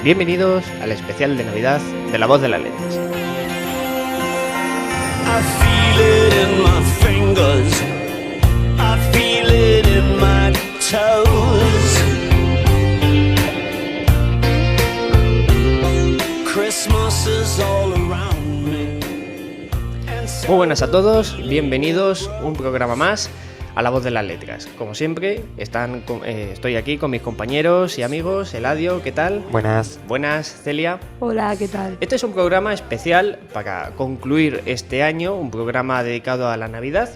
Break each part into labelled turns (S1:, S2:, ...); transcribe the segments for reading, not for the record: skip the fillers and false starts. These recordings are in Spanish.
S1: Bienvenidos al especial de Navidad de La Voz de las Letras.
S2: I feel it in my fingers, I feel it in my toes. Christmas is all around me.
S1: Muy buenas a todos, bienvenidos un programa más a La Voz de las Letras. Como siempre, estoy aquí con mis compañeros y amigos. Eladio, ¿qué tal?
S3: Buenas.
S1: Buenas, Celia.
S4: Hola, ¿qué tal?
S1: Este es un programa especial para concluir este año, un programa dedicado a la Navidad,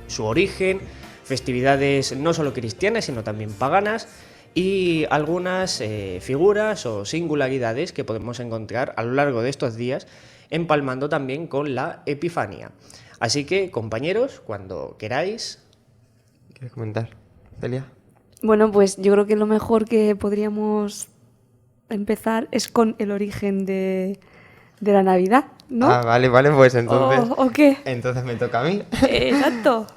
S1: su origen, festividades no solo cristianas, sino también paganas, y algunas figuras o singularidades que podemos encontrar a lo largo de estos días, empalmando también con la Epifanía. Así que, compañeros, cuando queráis...
S3: ¿Quieres comentar, Celia?
S4: Bueno, pues yo creo que lo mejor que podríamos empezar es con el origen de la Navidad, ¿no?
S3: Ah, vale, pues entonces...
S4: ¿O qué?
S3: Entonces me toca a mí.
S4: Exacto.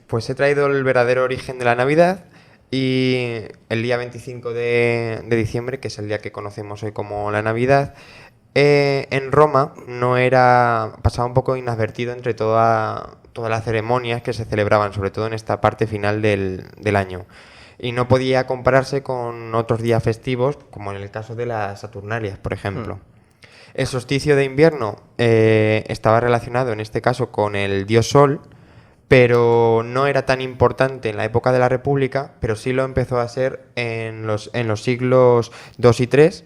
S3: Pues he traído el verdadero origen de la Navidad y el día 25 de diciembre, que es el día que conocemos hoy como la Navidad, en Roma pasaba un poco inadvertido entre todas las ceremonias que se celebraban, sobre todo en esta parte final del año. Y no podía compararse con otros días festivos, como en el caso de las Saturnalias, por ejemplo. El solsticio de invierno estaba relacionado en este caso con el dios Sol, pero no era tan importante en la época de la República, pero sí lo empezó a ser en los siglos II y III,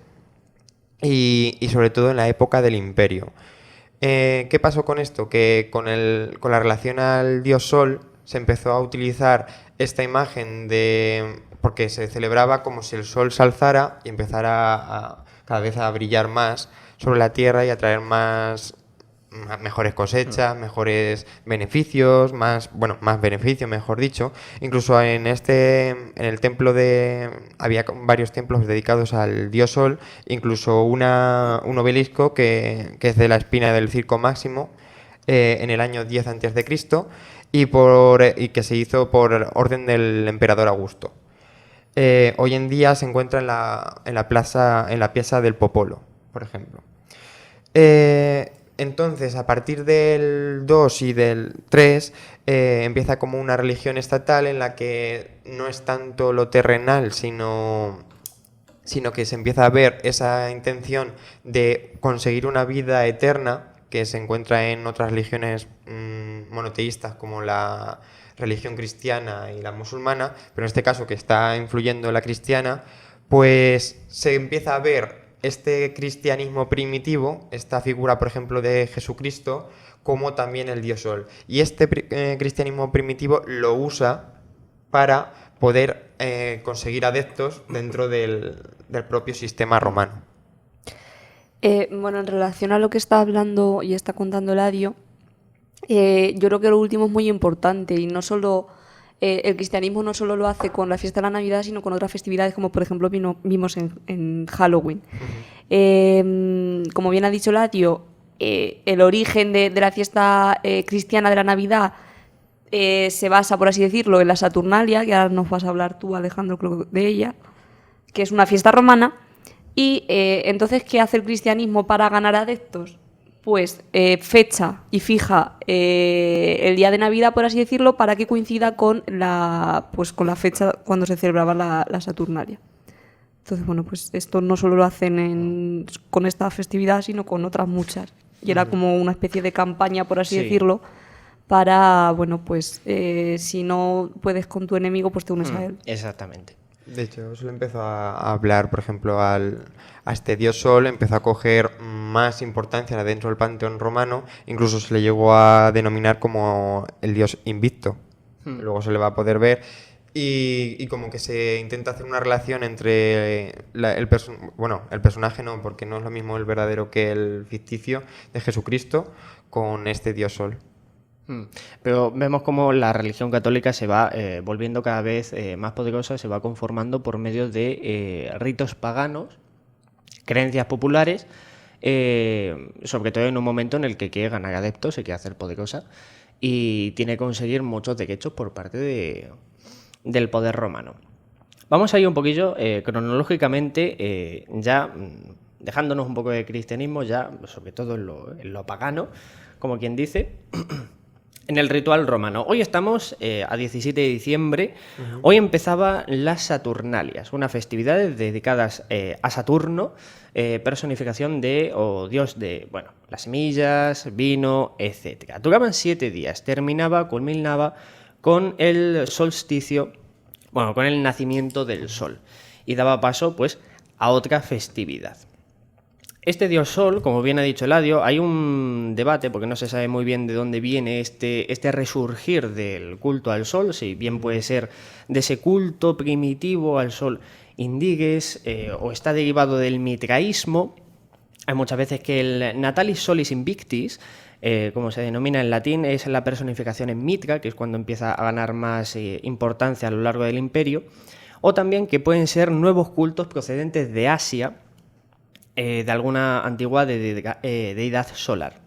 S3: y sobre todo en la época del Imperio. ¿Qué pasó con esto? Que con la relación al dios Sol se empezó a utilizar esta imagen porque se celebraba como si el Sol se alzara y empezara cada vez a brillar más sobre la Tierra y a traer mejores cosechas, mejores beneficios, más beneficios, mejor dicho. Incluso en el templo había varios templos dedicados al dios Sol, incluso un obelisco que es de la espina del Circo Máximo, en el año 10 a.C., y que se hizo por orden del emperador Augusto. Hoy en día se encuentra en la Piazza del Popolo, por ejemplo. Entonces, a partir del 2 y del 3, empieza como una religión estatal en la que no es tanto lo terrenal, sino que se empieza a ver esa intención de conseguir una vida eterna que se encuentra en otras religiones monoteístas como la religión cristiana y la musulmana, pero en este caso que está influyendo la cristiana, pues se empieza a ver este cristianismo primitivo, esta figura, por ejemplo, de Jesucristo, como también el dios Sol. Y este cristianismo primitivo lo usa para poder conseguir adeptos dentro del propio sistema romano.
S4: Bueno, en relación a lo que está hablando y está contando Eladio, yo creo que lo último es muy importante y no solo... el cristianismo no solo lo hace con la fiesta de la Navidad, sino con otras festividades, como por ejemplo vimos en Halloween. Como bien ha dicho Eladio, el origen de la fiesta cristiana de la Navidad se basa, por así decirlo, en la Saturnalia, que ahora nos vas a hablar tú, Alejandro, creo, de ella, que es una fiesta romana. Y entonces, ¿qué hace el cristianismo para ganar adeptos? Pues fecha y fija el día de Navidad, por así decirlo, para que coincida con la fecha cuando se celebraba la Saturnalia. Entonces, bueno, pues esto no solo lo hacen con esta festividad, sino con otras muchas. Y era como una especie de campaña, por así decirlo, para, bueno, pues si no puedes con tu enemigo, pues te unes a él.
S1: Exactamente.
S3: De hecho, se le empezó a hablar, por ejemplo, a este dios Sol, empezó a coger más importancia dentro del panteón romano, incluso se le llegó a denominar como el dios invicto. Luego se le va a poder ver y como que se intenta hacer una relación entre el personaje no, porque no es lo mismo el verdadero que el ficticio de Jesucristo con este dios Sol.
S1: Pero vemos cómo la religión católica se va volviendo cada vez más poderosa, se va conformando por medio de ritos paganos, creencias populares, sobre todo en un momento en el que quiere ganar adeptos, se quiere hacer poderosa y tiene que conseguir muchos derechos por parte del poder romano. Vamos a ir un poquillo cronológicamente, ya dejándonos un poco de cristianismo, ya sobre todo en lo pagano, como quien dice, en el ritual romano. Hoy estamos a 17 de diciembre, hoy empezaba las Saturnalias, unas festividades dedicadas a Saturno, personificación de, o dios de, bueno, las semillas, vino, etc. Duraban 7 días, culminaba con el solsticio, bueno, con el nacimiento del sol, y daba paso, pues, a otra festividad. Este dios Sol, como bien ha dicho Eladio, hay un debate porque no se sabe muy bien de dónde viene este resurgir del culto al Sol, si bien puede ser de ese culto primitivo al Sol indígues o está derivado del mitraísmo. Hay muchas veces que el Natalis Solis Invictis, como se denomina en latín, es la personificación en Mitra, que es cuando empieza a ganar más importancia a lo largo del imperio, o también que pueden ser nuevos cultos procedentes de Asia, de alguna antigua deidad solar.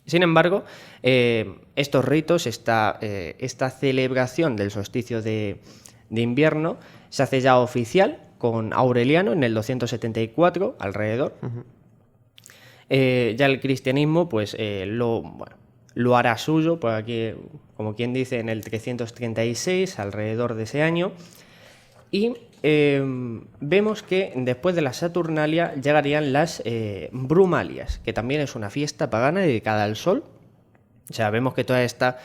S1: Sin embargo, estos ritos, esta celebración del solsticio de invierno, se hace ya oficial con Aureliano en el 274 alrededor. Ya el cristianismo pues lo hará suyo, por aquí, como quien dice, en el 336 alrededor de ese año. Y vemos que después de la Saturnalia llegarían las Brumalias, que también es una fiesta pagana dedicada al sol. O sea, vemos que toda esta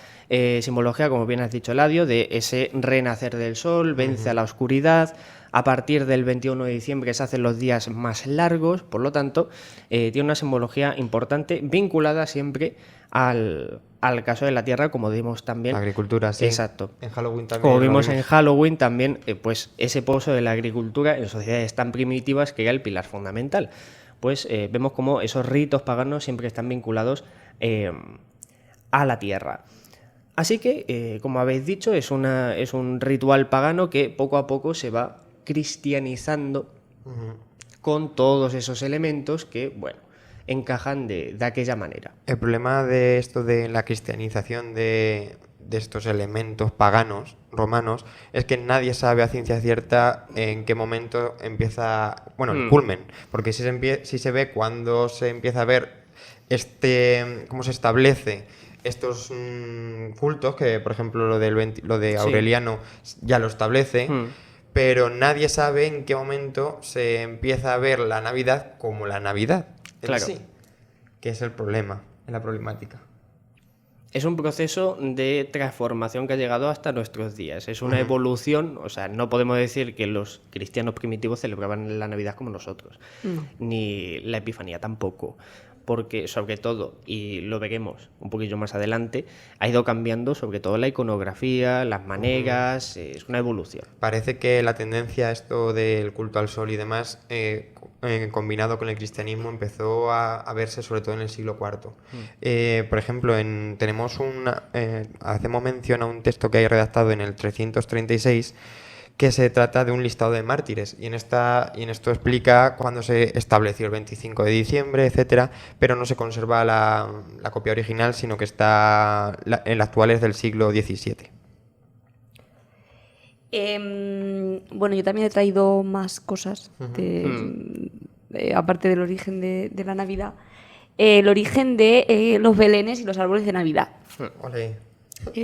S1: simbología, como bien has dicho, Eladio, de ese renacer del sol, vence a la oscuridad. A partir del 21 de diciembre se hacen los días más largos, por lo tanto, tiene una simbología importante vinculada siempre al caso de la Tierra, como vimos también.
S3: La agricultura, sí.
S1: Exacto.
S3: En Halloween también.
S1: Como vimos en Halloween también, pues ese pozo de la agricultura en sociedades tan primitivas que era el pilar fundamental. Pues vemos como esos ritos paganos siempre están vinculados a la Tierra. Así que, como habéis dicho, es un ritual pagano que poco a poco se va cristianizando con todos esos elementos que, bueno, encajan de aquella manera.
S3: El problema de esto de la cristianización de estos elementos paganos romanos es que nadie sabe a ciencia cierta en qué momento empieza, bueno, el culmen, porque si se ve cuando se empieza a ver cómo se establece estos cultos, que por ejemplo lo de Aureliano ya lo establece, pero nadie sabe en qué momento se empieza a ver la Navidad como la Navidad.
S1: Claro.
S3: Sí, que es el problema, es la problemática.
S1: Es un proceso de transformación que ha llegado hasta nuestros días. Es una evolución, o sea, no podemos decir que los cristianos primitivos celebraban la Navidad como nosotros, ni la Epifanía tampoco, porque sobre todo, y lo veremos un poquillo más adelante, ha ido cambiando sobre todo la iconografía, las maneras, es una evolución. Parece
S3: que la tendencia a esto del culto al sol y demás, combinado con el cristianismo, empezó a verse sobre todo en el siglo IV. Por ejemplo, hacemos mención a un texto que hay redactado en el 336, que se trata de un listado de mártires, y en esto explica cuándo se estableció el 25 de diciembre, etcétera, pero no se conserva la copia original, sino que en la actual es del siglo XVII.
S4: Bueno, yo también he traído más cosas, aparte del origen de la Navidad. El origen de los belenes y los árboles de Navidad.
S3: Olé.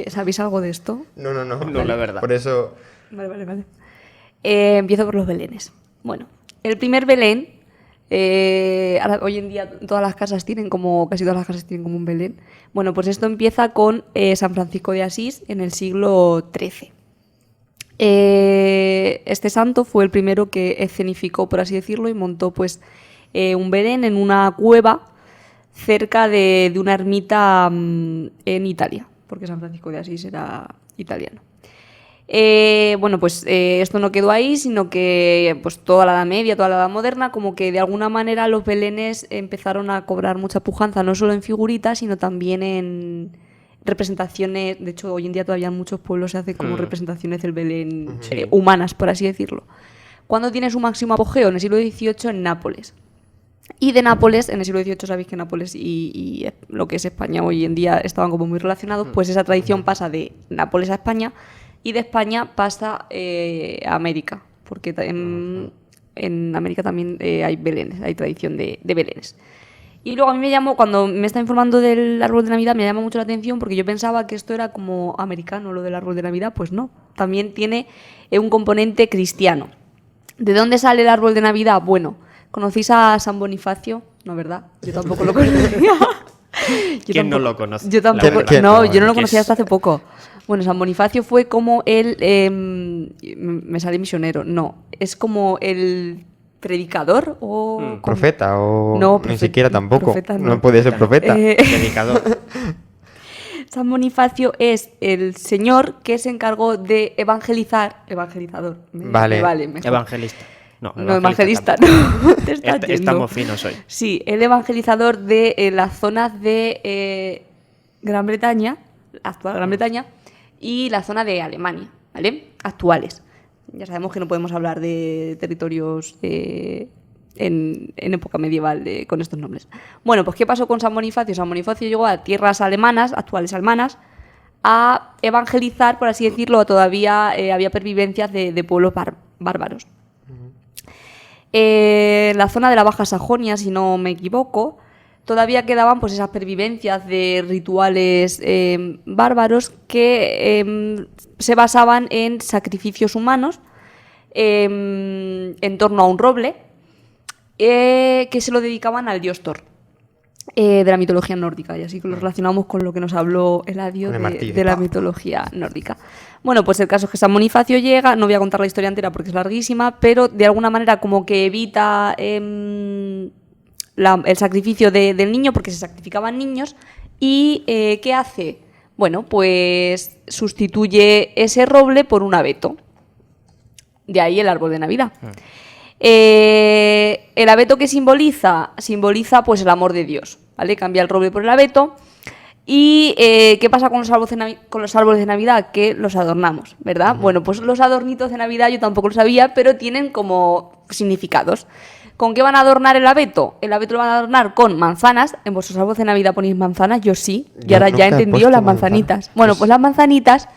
S4: ¿Sabéis algo de esto?
S3: No,
S1: No, la verdad.
S3: Por eso...
S4: Vale. Empiezo por los belenes. Bueno, el primer belén, ahora, hoy en día todas las casas tienen casi todas las casas tienen como un belén. Bueno, pues esto empieza con San Francisco de Asís en el siglo XIII. Este santo fue el primero que escenificó, por así decirlo, y montó pues un belén en una cueva cerca de una ermita en Italia, porque San Francisco de Asís era italiano. Bueno, pues esto no quedó ahí, sino que pues toda la Edad Media, toda la Edad Moderna, como que de alguna manera los belenes empezaron a cobrar mucha pujanza, no solo en figuritas, sino también en representaciones. De hecho, hoy en día todavía en muchos pueblos se hacen como representaciones del Belén humanas, por así decirlo. ¿Cuándo tiene su máximo apogeo? En el siglo XVIII en Nápoles. Y de Nápoles, en el siglo XVIII sabéis que Nápoles y lo que es España hoy en día estaban como muy relacionados, pues esa tradición pasa de Nápoles a España, y de España pasa a América, porque en América también hay belenes, hay tradición de belenes. Y luego a mí me llamó, cuando me está informando del árbol de Navidad, me llama mucho la atención porque yo pensaba que esto era como americano, lo del árbol de Navidad, pues no, también tiene un componente cristiano. ¿De dónde sale el árbol de Navidad? Bueno, ¿conocéis a San Bonifacio? No, ¿verdad? Yo tampoco lo conocía.
S1: ¿Quién no lo conoce?
S4: Yo tampoco.
S3: ¿Quién?
S4: No, yo no lo
S1: ¿Qué
S4: conocía
S1: es?
S4: hasta hace poco. Bueno, San Bonifacio fue como me sale misionero. No, es como el predicador o...
S3: ¿Profeta o
S4: No,
S3: ni siquiera tampoco?
S4: profeta
S3: No puede ser profeta.
S1: Predicador.
S4: San Bonifacio es el señor que se encargó de evangelizador.
S3: Vale.
S4: Mejor.
S1: Evangelista. No,
S4: No, evangelista,
S1: tampoco.
S4: no. Te estás yendo.
S1: Estamos finos hoy.
S4: Sí, el evangelizador de las zonas de Gran Bretaña, actual Gran Bretaña, y la zona de Alemania, ¿vale? Actuales. Ya sabemos que no podemos hablar de territorios en época medieval con estos nombres. Bueno, pues ¿qué pasó con San Bonifacio? San Bonifacio llegó a tierras alemanas, actuales alemanas, a evangelizar, por así decirlo, todavía había pervivencias de pueblos bárbaros. La zona de la Baja Sajonia, si no me equivoco, todavía quedaban pues esas pervivencias de rituales bárbaros que se basaban en sacrificios humanos en torno a un roble que se lo dedicaban al dios Thor de la mitología nórdica, y así que lo relacionamos con lo que nos habló Eladio
S3: Con el martillo.
S4: de la mitología nórdica. Bueno, pues el caso es que San Bonifacio llega, no voy a contar la historia entera porque es larguísima, pero de alguna manera como que evita el sacrificio del niño, porque se sacrificaban niños, y ¿qué hace? Bueno, pues sustituye ese roble por un abeto. De ahí el árbol de Navidad. El abeto que simboliza pues el amor de Dios, ¿vale? Cambia el roble por el abeto. ¿Y qué pasa con los árboles de Navidad? Que los adornamos, ¿verdad? Bueno, pues los adornitos de Navidad yo tampoco lo sabía, pero tienen como significados. ¿Con qué van a adornar el abeto? El abeto lo van a adornar con manzanas. ¿En vuestros árboles de Navidad ponéis manzanas? Yo sí. Y
S3: Yo
S4: ahora
S3: nunca
S4: ya he
S3: he
S4: entendido
S3: puesto
S4: las manzanitas.
S3: manzanas.
S4: Bueno, pues las manzanitas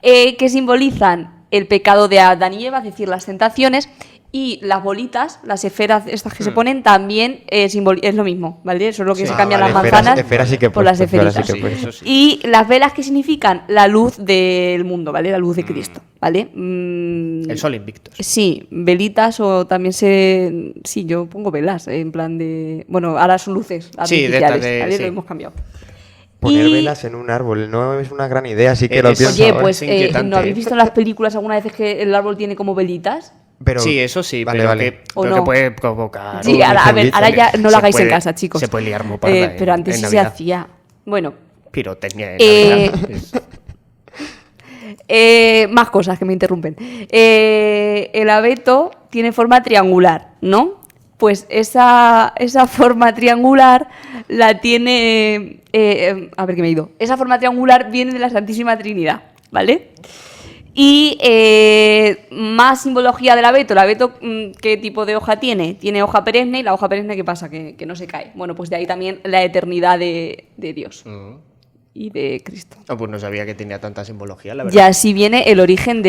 S4: que simbolizan el pecado de Adán y Eva, es decir, las tentaciones, y las bolitas, las esferas estas que se ponen, también es lo mismo, ¿vale? Eso es lo que
S1: Sí.
S4: se cambian
S3: vale,
S4: las
S3: esferas-
S4: manzanas
S3: esferas sí que he
S4: por las
S3: puesto, esferas
S4: esferitas.
S3: sí que he
S1: Sí,
S3: puesto.
S1: eso sí.
S4: Y las velas que significan la luz del mundo, ¿vale? La luz de Cristo, ¿vale?
S1: El sol invicto.
S4: Sí, velitas o también sí, yo pongo velas, en plan de... Bueno, ahora son luces
S1: Sí, de estas
S4: artificiales,
S1: de-
S4: ¿vale?
S1: sí.
S4: Lo hemos cambiado.
S3: Poner
S4: Y-
S3: velas en un árbol no es una gran idea, así que lo
S1: Es-
S3: pienso
S4: Oye,
S3: ahora.
S4: pues
S1: Es inquietante,
S4: ¿no habéis visto en las películas alguna vez que el árbol tiene como velitas?
S3: Pero-
S1: Sí, eso sí,
S3: Vale,
S1: pero,
S3: vale.
S1: que,
S4: ¿O
S1: pero
S4: no?
S1: que puede provocar...
S4: Sí, ahora, a ver, ahora ya no lo
S1: Se
S4: hagáis en
S1: puede-
S4: casa, chicos.
S1: Se puede liar muy parda
S4: pero
S1: en-
S4: antes
S1: en
S4: sí se
S1: Navidad.
S4: hacía. Bueno,
S1: Pirotecnia en
S4: Eh,
S1: Navidad.
S4: más cosas que me interrumpen. El abeto tiene forma triangular, ¿no? Pues esa forma triangular la tiene... a ver, que me he ido. Esa forma triangular viene de la Santísima Trinidad, ¿vale? Y más simbología del abeto. El abeto, ¿qué tipo de hoja tiene? Tiene hoja perenne, y la hoja perenne, ¿qué pasa? Que no se cae. Bueno, pues de ahí también la eternidad de Dios y de Cristo.
S1: Oh, pues no sabía que tenía tanta simbología, la verdad.
S4: Y así viene el origen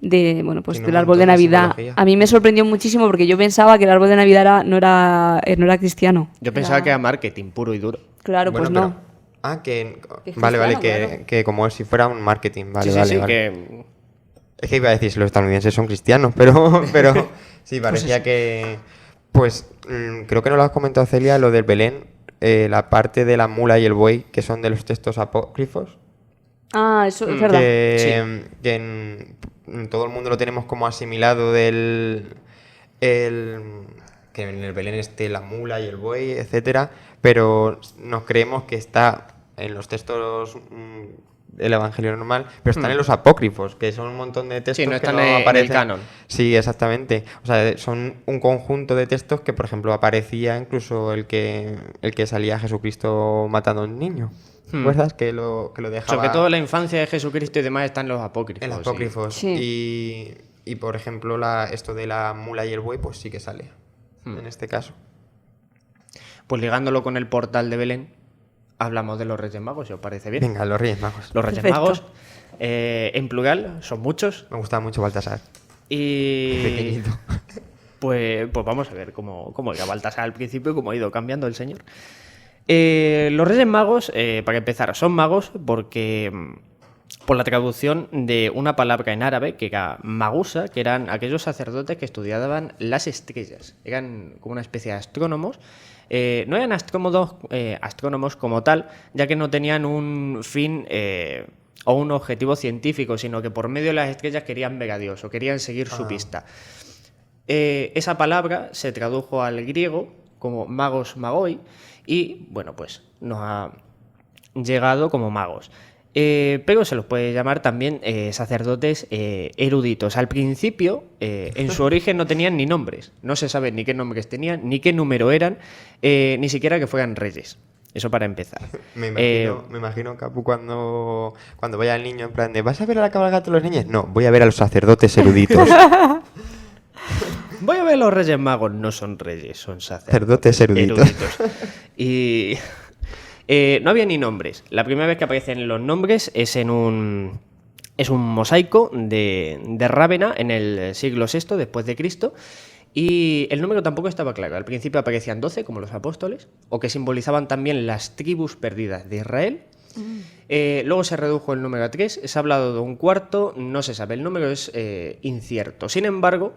S4: bueno, pues
S3: Tiene
S4: del
S3: un
S4: árbol de
S3: montón de
S4: Navidad.
S3: simbología.
S4: A mí me sorprendió muchísimo porque yo pensaba que el árbol de Navidad no era cristiano.
S1: Yo pensaba que era marketing puro y duro.
S4: Claro,
S3: Bueno,
S4: pues no.
S3: pero- Ah, que...
S4: Que es
S3: Vale, vale,
S4: cristiano,
S3: que,
S4: claro.
S3: que como si fuera un marketing, vale,
S1: sí,
S3: vale,
S1: sí,
S3: vale.
S1: que...
S3: Es que iba a decir si los estadounidenses son cristianos, pero sí, parecía
S1: eso.
S3: que... Pues creo que no lo has comentado, Celia, lo del Belén, la parte de la mula y el buey, que son de los textos apócrifos,
S4: Ah, eso es verdad.
S3: que en todo el mundo lo tenemos como asimilado que en el Belén esté la mula y el buey, etcétera, pero nos creemos que está en los textos del Evangelio normal, pero están en los apócrifos, que son un montón de textos
S1: Sí, no
S3: que
S1: están
S3: no
S1: en el
S3: aparecen.
S1: canon.
S3: Sí, exactamente. O sea, son un conjunto de textos que, por ejemplo, aparecía incluso el que salía Jesucristo matando a un niño. ¿Recuerdas? Que lo dejaba
S1: Sobre todo la infancia de Jesucristo y demás están los apócrifos.
S3: en los
S1: sí.
S3: apócrifos.
S4: Sí.
S3: Y, por ejemplo, esto de la mula y el buey, pues sí que sale en este caso.
S1: Pues ligándolo con el portal de Belén, hablamos de los Reyes Magos, si os parece bien.
S3: Venga, los Reyes Magos.
S1: Los Reyes
S4: Perfecto.
S1: Magos, en plural, son muchos.
S3: Me gusta mucho Baltasar.
S1: Y
S3: Pequeñito.
S1: pues vamos a ver cómo era Baltasar al principio y cómo ha ido cambiando el señor. Los Reyes Magos, para empezar, son magos porque por la traducción de una palabra en árabe que era magusa, que eran aquellos sacerdotes que estudiaban las estrellas. Eran como una especie de astrónomos. No eran astrónomos como tal, ya que no tenían un fin o un objetivo científico, sino que por medio de las estrellas querían ver a Dios o querían seguir su pista. Esa palabra se tradujo al griego como magos magoi y, bueno, pues nos ha llegado como magos. Pero se los puede llamar también sacerdotes eruditos. Al principio, en su origen no tenían ni nombres. No se sabe ni qué nombres tenían, ni qué número eran, ni siquiera que fueran reyes. Eso para empezar.
S3: Me imagino, Capu, cuando vaya el niño en plan de ¿vas a ver a la cabalgata de los niños? No, voy a ver a los sacerdotes eruditos.
S1: Voy a ver los Reyes Magos. No son reyes, son
S3: Sacerdotes eruditos.
S1: Y no había ni nombres. La primera vez que aparecen los nombres es en un mosaico de Rávena en el siglo VI después de Cristo. Y el número tampoco estaba claro. Al principio aparecían 12, como los apóstoles, o que simbolizaban también las tribus perdidas de Israel. Luego se redujo el número a 3. Se ha hablado de un cuarto, no se sabe. El número es incierto. Sin embargo,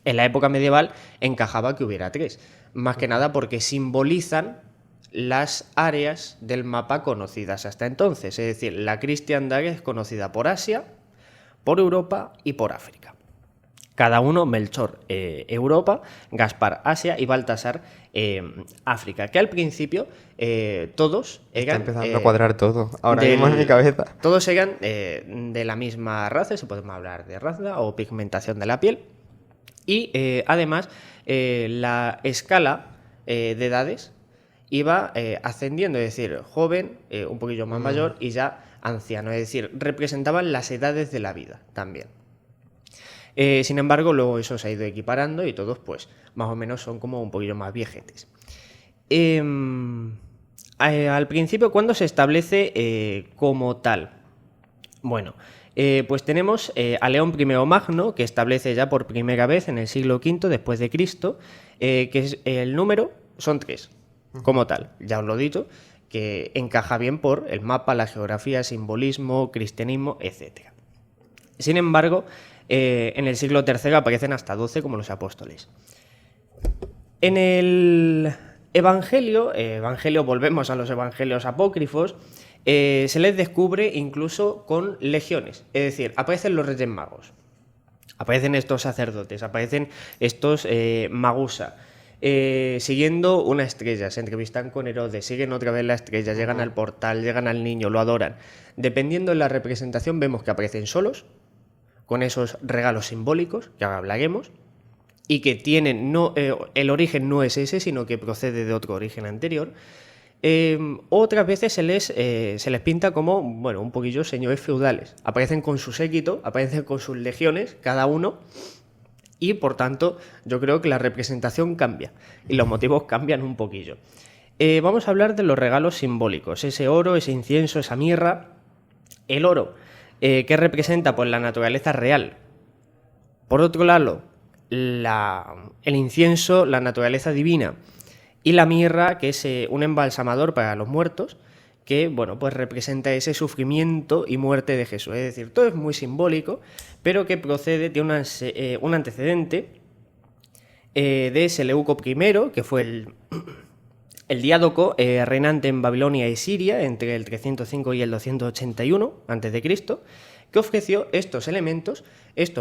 S1: en la época medieval encajaba que hubiera 3. Más que nada porque simbolizan las áreas del mapa conocidas hasta entonces. Es decir, la cristiandad es conocida por Asia, por Europa y por África. Cada uno, Melchor, Europa, Gaspar, Asia y Baltasar, África. Que al principio todos eran...
S3: Está empezando a cuadrar todo. Ahora mismo en mi cabeza.
S1: Todos eran de la misma raza, si podemos hablar de raza o pigmentación de la piel. Y además, la escala de edades iba ascendiendo, es decir, joven, un poquillo más mayor y ya anciano. Es decir, representaban las edades de la vida también. Sin embargo, luego eso se ha ido equiparando y todos, pues, más o menos son como un poquillo más viejetes. Al principio, ¿cuándo se establece como tal? Bueno, pues tenemos a León I Magno, que establece ya por primera vez en el siglo V después de Cristo, que es, el número son 3, como tal, ya os lo he dicho, que encaja bien por el mapa, la geografía, simbolismo, cristianismo, etc. Sin embargo, en el siglo III aparecen hasta 12 como los apóstoles. En el Evangelio, volvemos a los evangelios apócrifos, se les descubre incluso con legiones. Es decir, aparecen los Reyes Magos, aparecen estos sacerdotes, aparecen estos magusa, siguiendo una estrella, se entrevistan con Herodes, siguen otra vez la estrella, llegan al portal, llegan al niño, lo adoran. Dependiendo de la representación vemos que aparecen solos, con esos regalos simbólicos, que ahora hablaremos, y que tienen el origen no es ese, sino que procede de otro origen anterior. Otras veces se les pinta como, bueno, un poquillo señores feudales. Aparecen con su séquito, aparecen con sus legiones, cada uno, y por tanto yo creo que la representación cambia y los motivos cambian un poquillo. Vamos a hablar de los regalos simbólicos, ese oro, ese incienso, esa mirra. El oro, que representa pues la naturaleza real. Por otro lado, el incienso, la naturaleza divina. Y la mirra, que es un embalsamador para los muertos, que bueno, pues representa ese sufrimiento y muerte de Jesús. Es decir, todo es muy simbólico, pero que procede de un antecedente de Seleuco I, que fue el diádoco reinante en Babilonia y Siria entre el 305 y el 281 a.C., que ofreció estos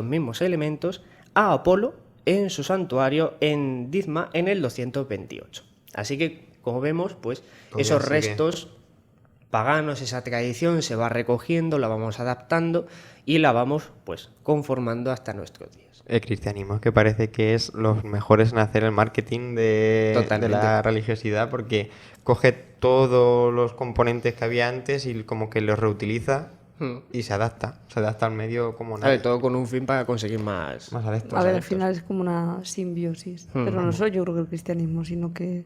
S1: mismos elementos, a Apolo en su santuario en Dizma en el 228. Así que, como vemos, pues esos restos paganos, esa tradición se va recogiendo, la vamos adaptando y la vamos pues conformando hasta nuestros días.
S3: El cristianismo, que parece que es los mejores en hacer el marketing de la religiosidad, porque coge todos los componentes que había antes y como que los reutiliza y se adapta al medio como nada.
S1: Todo con un fin para conseguir más
S3: adeptos.
S4: A ver, al final es como una simbiosis, pero no soy yo creo que el cristianismo, sino que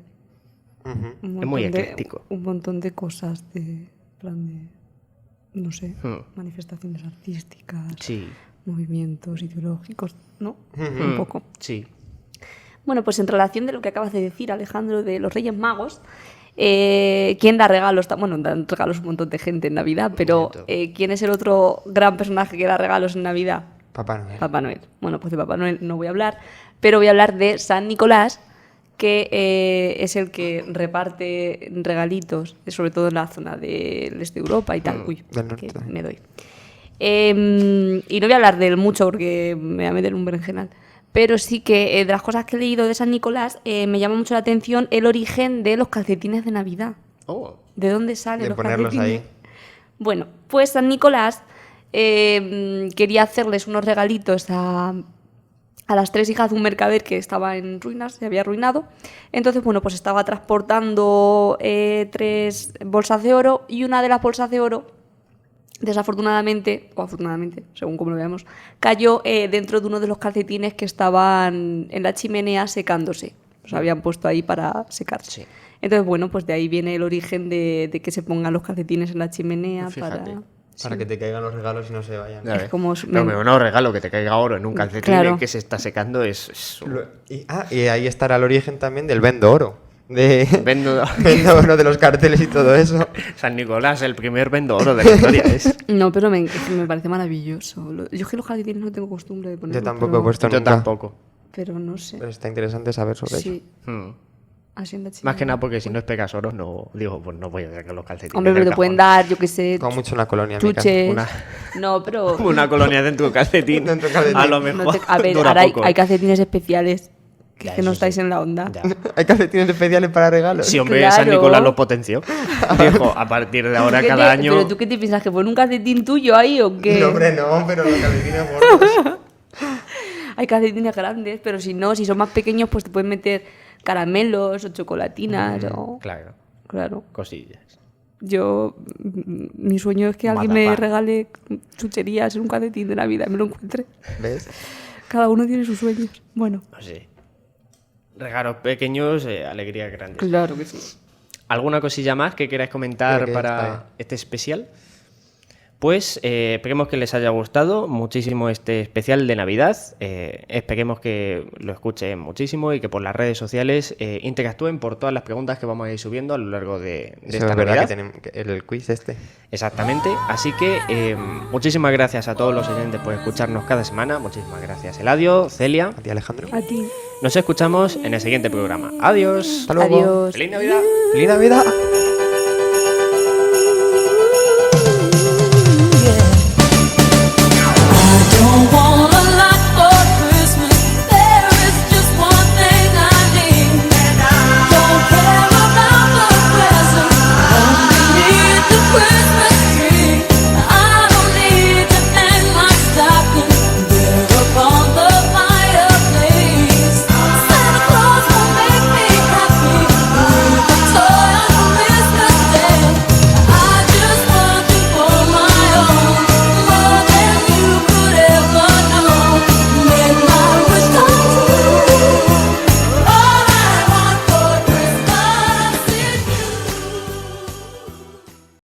S1: es muy ecléctico.
S4: Un montón de cosas de plan de, no sé, manifestaciones artísticas,
S1: sí,
S4: movimientos ideológicos, ¿no? Un poco.
S1: Sí.
S4: Bueno, pues en relación de lo que acabas de decir, Alejandro, de los Reyes Magos, ¿quién da regalos? Bueno, dan regalos un montón de gente en Navidad, pero ¿quién es el otro gran personaje que da regalos en Navidad?
S3: Papá Noel.
S4: Papá Noel. Bueno, pues de Papá Noel no voy a hablar, pero voy a hablar de San Nicolás, que es el que reparte regalitos, sobre todo en la zona del este de Europa y tal. Uy,
S3: del norte
S4: que
S3: también.
S4: me doy. Y no voy a hablar de él mucho porque me voy a meter un berenjenal. Pero sí que de las cosas que he leído de San Nicolás me llama mucho la atención el origen de los calcetines de Navidad.
S1: Oh.
S4: ¿De dónde salen
S3: De
S4: los
S3: ponerlos
S4: calcetines?
S3: ahí.
S4: Bueno, pues San Nicolás quería hacerles unos regalitos a las 3 hijas de un mercader que estaba en ruinas, se había arruinado. Entonces, bueno, pues estaba transportando 3 bolsas de oro y una de las bolsas de oro, desafortunadamente, o afortunadamente, según como lo veamos, cayó dentro de uno de los calcetines que estaban en la chimenea secándose. Los habían puesto ahí para secarse.
S1: Sí.
S4: Entonces, bueno, pues de ahí viene el origen de que se pongan los calcetines en la chimenea
S1: Fíjate.
S3: Para que te caigan los regalos y no se vayan.
S1: Ya ves.
S4: como
S1: Pero me no regalo que te caiga oro en un calcetín
S4: Claro.
S1: que se está secando es
S3: Y ahí estará el origen también del vendo oro. De
S1: Vendo-
S3: vendo oro de los carteles y todo eso.
S1: San Nicolás, el primer vendo oro de la historia es.
S4: No, pero me parece maravilloso. Yo es que los calcetines no tengo costumbre de ponerlos.
S3: Yo tampoco
S4: pero,
S3: he puesto
S1: Yo
S3: nunca.
S1: tampoco.
S4: Pero no sé.
S3: Pero está interesante saber sobre eso.
S4: Sí,
S1: Hmm.
S4: así en la
S1: Más que
S4: chimenea.
S1: nada porque si no es Pegasoros, no digo, pues no voy a sacar los calcetines.
S4: Hombre, pero
S1: del
S4: te pueden
S1: cajón.
S4: dar, yo qué sé,
S3: Como mucho una colonia. en mi casa.
S4: chuches.
S1: Una-
S4: No, pero...
S1: Una colonia dentro del calcetín.
S3: Dentro del calcetín.
S1: A lo
S4: no
S1: mejor.
S4: te- a ver,
S1: dura
S4: ahora
S1: poco.
S4: hay calcetines especiales. Que,
S1: Ya,
S4: es que no
S1: eso
S4: estáis
S1: sí.
S4: en la onda.
S1: Ya.
S3: Hay calcetines especiales para regalos.
S1: Si hombre,
S4: Claro.
S1: San Nicolás lo potenció. Dijo, a partir de ahora
S4: ¿Tú qué
S1: cada año.
S4: ¿Pero tú qué te piensas? ¿Que pone un calcetín tuyo ahí o qué?
S3: No, hombre, no, pero los calcetines gordos.
S4: Hay calcetines grandes, pero si no, si son más pequeños, pues te pueden meter caramelos o chocolatinas o...
S1: Claro,
S4: Claro.
S1: cosillas.
S4: Yo, mi sueño es que alguien me
S1: Mazapán.
S4: regale chucherías en un calcetín de Navidad y me lo encuentre.
S3: ¿Ves?
S4: Cada uno tiene sus sueños. Bueno,
S1: Pues sí. Regalos pequeños, alegrías grandes.
S4: claro que sí.
S1: ¿Alguna cosilla más que queráis comentar
S3: Creo que está
S1: para
S3: bien.
S1: este especial? Pues esperemos que les haya gustado muchísimo este especial de Navidad. Esperemos que lo escuchen muchísimo y que por las redes sociales interactúen por todas las preguntas que vamos a ir subiendo a lo largo de
S3: Eso
S1: esta
S3: es verdad
S1: Navidad.
S3: que tenemos el quiz este.
S1: Exactamente. Así que muchísimas gracias a todos los oyentes por escucharnos cada semana. Muchísimas gracias, Eladio, Celia.
S3: A ti, Alejandro.
S4: A ti.
S1: Nos escuchamos en el siguiente programa. Adiós.
S3: Hasta luego.
S4: Adiós.
S1: ¡Feliz Navidad!
S3: ¡Feliz Navidad!